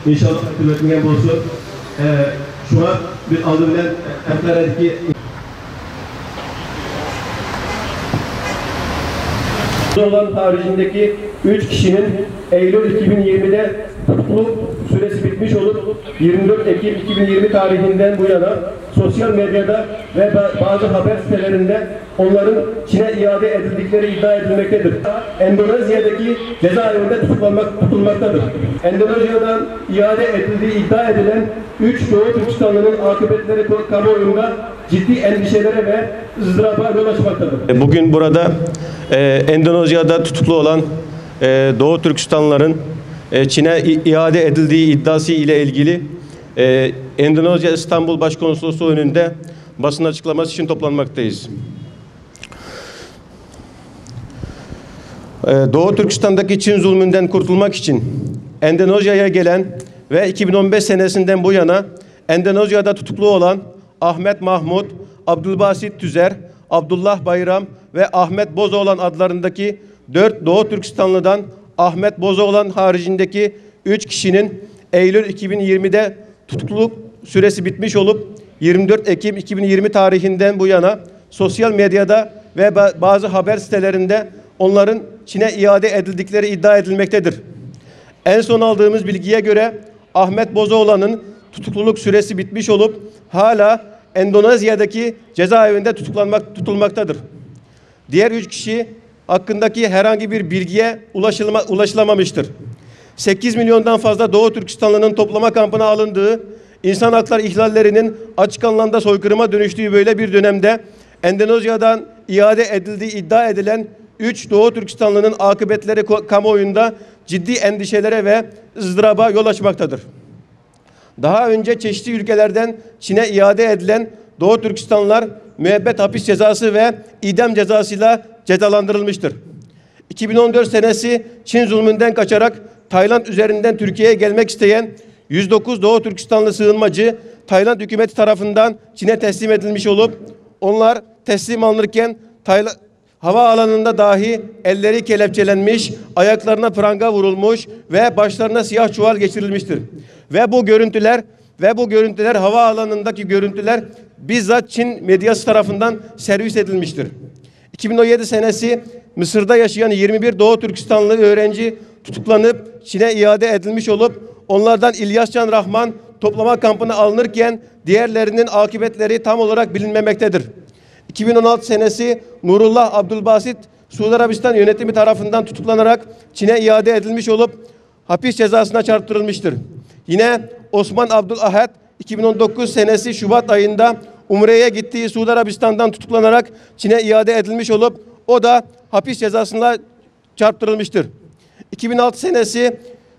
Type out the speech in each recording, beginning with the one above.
İnşallah hükümetin olsun. Şu an bir adı bilen Enkaradaki olan haricindeki 3 kişinin Eylül 2020'de tutukluluk süresi bitmiş olup 24 Ekim 2020 tarihinden bu yana sosyal medyada ve bazı haber sitelerinde onların Çin'e iade edildikleri iddia edilmektedir. Endonezya'daki cezaevinde tutulmaktadır. Endonezya'dan iade edildiği iddia edilen 3 Doğu Türkistanlı'nın akıbetleri kamuoyunda ciddi endişelere ve ızdıraba yol açmaktadır. Bugün burada Endonezya'da tutuklu olan Doğu Türkistanlıların Çin'e iade edildiği iddiası ile ilgili Endonezya İstanbul Başkonsolosluğu önünde basın açıklaması için toplanmaktayız. Doğu Türkistan'daki Çin zulmünden kurtulmak için Endonezya'ya gelen ve 2015 senesinden bu yana Endonezya'da tutuklu olan Ahmet Mahmut, Abdülbasit Tüzer, Abdullah Bayram ve Ahmet Bozoğlan adlarındaki 4 Doğu Türkistanlı'dan Ahmet Bozoğlan haricindeki 3 kişinin Eylül 2020'de tutukluluk süresi bitmiş olup 24 Ekim 2020 tarihinden bu yana sosyal medyada ve bazı haber sitelerinde onların Çin'e iade edildikleri iddia edilmektedir. En son aldığımız bilgiye göre Ahmet Bozoğlan'ın tutukluluk süresi bitmiş olup hala Endonezya'daki cezaevinde tutulmaktadır. Diğer 3 kişi hakkındaki herhangi bir bilgiye ulaşılamamıştır. 8 milyondan fazla Doğu Türkistanlı'nın toplama kampına alındığı, insan hakları ihlallerinin açık anlamda soykırıma dönüştüğü böyle bir dönemde Endonezya'dan iade edildiği iddia edilen 3 Doğu Türkistanlı'nın akıbetleri kamuoyunda ciddi endişelere ve ızdıraba yol açmaktadır. Daha önce çeşitli ülkelerden Çin'e iade edilen Doğu Türkistanlılar müebbet hapis cezası ve idam cezasıyla cezalandırılmıştır. 2014 senesi Çin zulmünden kaçarak Tayland üzerinden Türkiye'ye gelmek isteyen 109 Doğu Türkistanlı sığınmacı Tayland hükümeti tarafından Çin'e teslim edilmiş olup onlar teslim alınırken havaalanında dahi elleri kelepçelenmiş, ayaklarına pranga vurulmuş ve başlarına siyah çuval geçirilmiştir. Ve bu görüntüler havaalanındaki görüntüler bizzat Çin medyası tarafından servis edilmiştir. 2017 senesi Mısır'da yaşayan 21 Doğu Türkistanlı öğrenci tutuklanıp Çin'e iade edilmiş olup onlardan İlyas Can Rahman toplama kampına alınırken diğerlerinin akıbetleri tam olarak bilinmemektedir. 2016 senesi Nurullah Abdülbasit Suudi Arabistan yönetimi tarafından tutuklanarak Çin'e iade edilmiş olup hapis cezasına çarptırılmıştır. Yine Osman Abdülahad 2019 senesi Şubat ayında Umre'ye gittiği Suudi Arabistan'dan tutuklanarak Çin'e iade edilmiş olup o da hapis cezasına çarptırılmıştır. 2006 senesi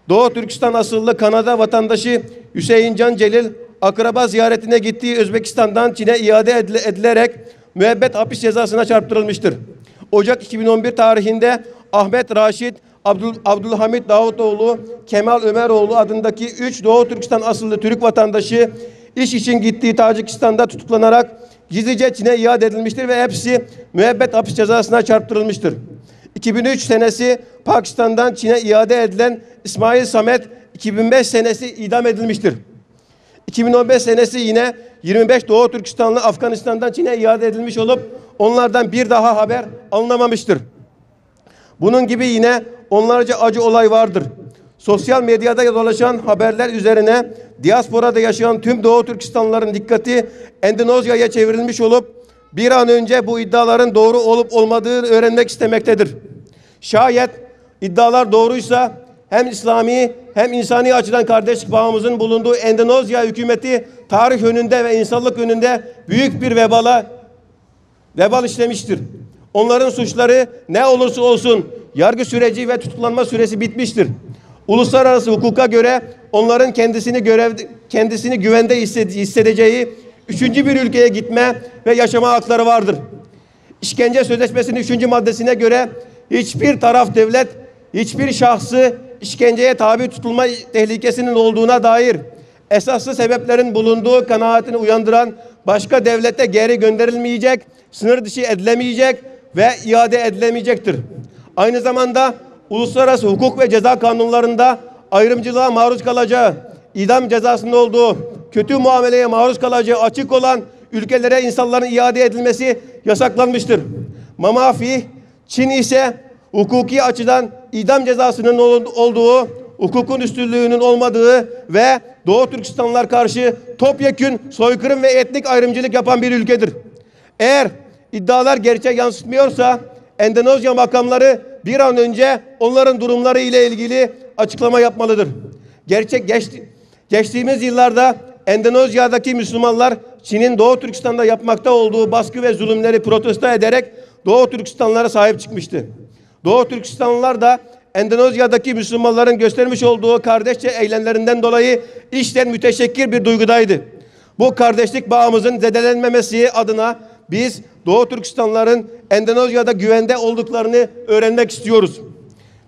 Doğu Türkistan asıllı Kanada vatandaşı Hüseyin Can Celil akraba ziyaretine gittiği Özbekistan'dan Çin'e iade edilerek müebbet hapis cezasına çarptırılmıştır. Ocak 2011 tarihinde Ahmet Raşit, Abdülhamit Davutoğlu, Kemal Ömeroğlu adındaki 3 Doğu Türkistan asıllı Türk vatandaşı iş için gittiği Tacikistan'da tutuklanarak gizlice Çin'e iade edilmiştir ve hepsi müebbet hapis cezasına çarptırılmıştır. 2003 senesi Pakistan'dan Çin'e iade edilen İsmail Samet 2005 senesi idam edilmiştir. 2015 senesi yine 25 Doğu Türkistanlı Afganistan'dan Çin'e iade edilmiş olup onlardan bir daha haber alınamamıştır. Bunun gibi yine onlarca acı olay vardır. Sosyal medyada dolaşan haberler üzerine diasporada yaşayan tüm Doğu Türkistanlıların dikkati Endonezya'ya çevrilmiş olup bir an önce bu iddiaların doğru olup olmadığını öğrenmek istemektedir. Şayet iddialar doğruysa hem İslami hem insani açıdan kardeşlik bağımızın bulunduğu Endonezya hükümeti tarih önünde ve insanlık önünde büyük bir vebal işlemiştir. Onların suçları ne olursa olsun yargı süreci ve tutuklanma süresi bitmiştir. Uluslararası hukuka göre onların kendisini güvende hissedeceği üçüncü bir ülkeye gitme ve yaşama hakları vardır. İşkence Sözleşmesi'nin 3. maddesine göre hiçbir taraf devlet, hiçbir şahsı işkenceye tabi tutulma tehlikesinin olduğuna dair esaslı sebeplerin bulunduğu kanaatini uyandıran başka devlete geri gönderilmeyecek, sınır dışı edilemeyecek ve iade edilemeyecektir. Aynı zamanda uluslararası hukuk ve ceza kanunlarında ayrımcılığa maruz kalacağı, idam cezasının olduğu, kötü muameleye maruz kalacağı açık olan ülkelere insanların iade edilmesi yasaklanmıştır. Mamafi, Çin ise hukuki açıdan idam cezasının olduğu, hukukun üstünlüğünün olmadığı ve Doğu Türkistanlılar karşı topyekün soykırım ve etnik ayrımcılık yapan bir ülkedir. Eğer iddialar gerçek yansıtmıyorsa Endonezya makamları bir an önce onların durumları ile ilgili açıklama yapmalıdır. Geçtiğimiz yıllarda Endonezya'daki Müslümanlar Çin'in Doğu Türkistan'da yapmakta olduğu baskı ve zulümleri protesto ederek Doğu Türkistanlılara sahip çıkmıştı. Doğu Türkistanlılar da Endonezya'daki Müslümanların göstermiş olduğu kardeşçe eylemlerinden dolayı içten müteşekkir bir duygudaydı. Bu kardeşlik bağımızın zedelenmemesi adına biz Doğu Türkistanlıların Endonezya'da güvende olduklarını öğrenmek istiyoruz.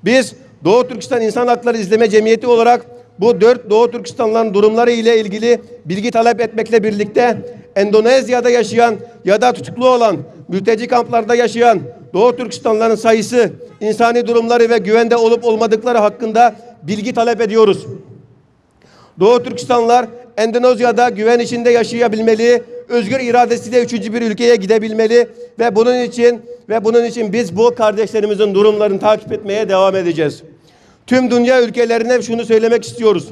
Biz Doğu Türkistan İnsan Hakları İzleme Cemiyeti olarak bu 4 Doğu Türkistanlıların durumları ile ilgili bilgi talep etmekle birlikte Endonezya'da yaşayan ya da tutuklu olan, mülteci kamplarda yaşayan Doğu Türkistanlıların sayısı, insani durumları ve güvende olup olmadıkları hakkında bilgi talep ediyoruz. Doğu Türkistanlılar Endonezya'da güven içinde yaşayabilmeli, özgür iradesiyle üçüncü bir ülkeye gidebilmeli ve bunun için biz bu kardeşlerimizin durumlarını takip etmeye devam edeceğiz. Tüm dünya ülkelerine şunu söylemek istiyoruz.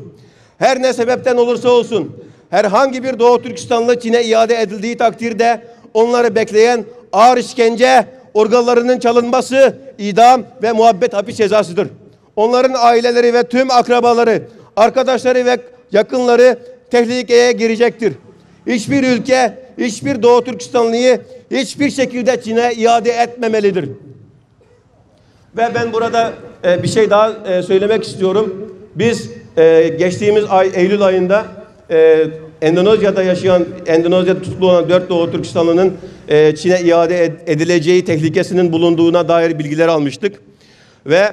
Her ne sebepten olursa olsun, herhangi bir Doğu Türkistanlı Çin'e iade edildiği takdirde onları bekleyen ağır işkence, organlarının çalınması, idam ve müebbet hapis cezasıdır. Onların aileleri ve tüm akrabaları, arkadaşları ve yakınları tehlikeye girecektir. Hiçbir ülke, hiçbir Doğu Türkistanlıyı hiçbir şekilde Çin'e iade etmemelidir. Ve ben burada bir şey daha söylemek istiyorum. Biz geçtiğimiz ay Eylül ayında Endonezya'da yaşayan, Endonezya'da tutuklu olan 4 Doğu Türkistanlı'nın Çin'e iade edileceği tehlikesinin bulunduğuna dair bilgiler almıştık. Ve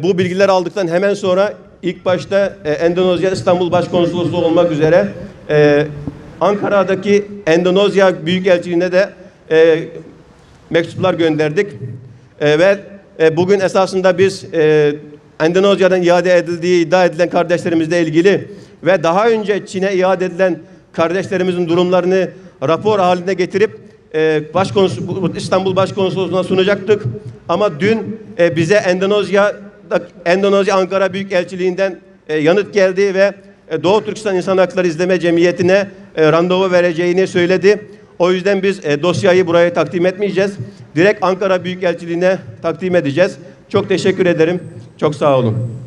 bu bilgiler aldıktan hemen sonra ilk başta Endonezya İstanbul Başkonsolosluğu olmak üzere Ankara'daki Endonezya Büyükelçiliğine de mektuplar gönderdik. Ve bugün esasında biz Endonezya'dan iade edildiği iddia edilen kardeşlerimizle ilgili ve daha önce Çin'e iade edilen kardeşlerimizin durumlarını rapor haline getirip İstanbul Başkonsolosluğu'na sunacaktık. Ama dün bize Endonezya Ankara Büyükelçiliğinden yanıt geldi ve Doğu Türkistan İnsan Hakları İzleme Cemiyeti'ne randevu vereceğini söyledi. O yüzden biz dosyayı buraya takdim etmeyeceğiz. Direkt Ankara Büyükelçiliğine takdim edeceğiz. Çok teşekkür ederim. Çok sağ olun.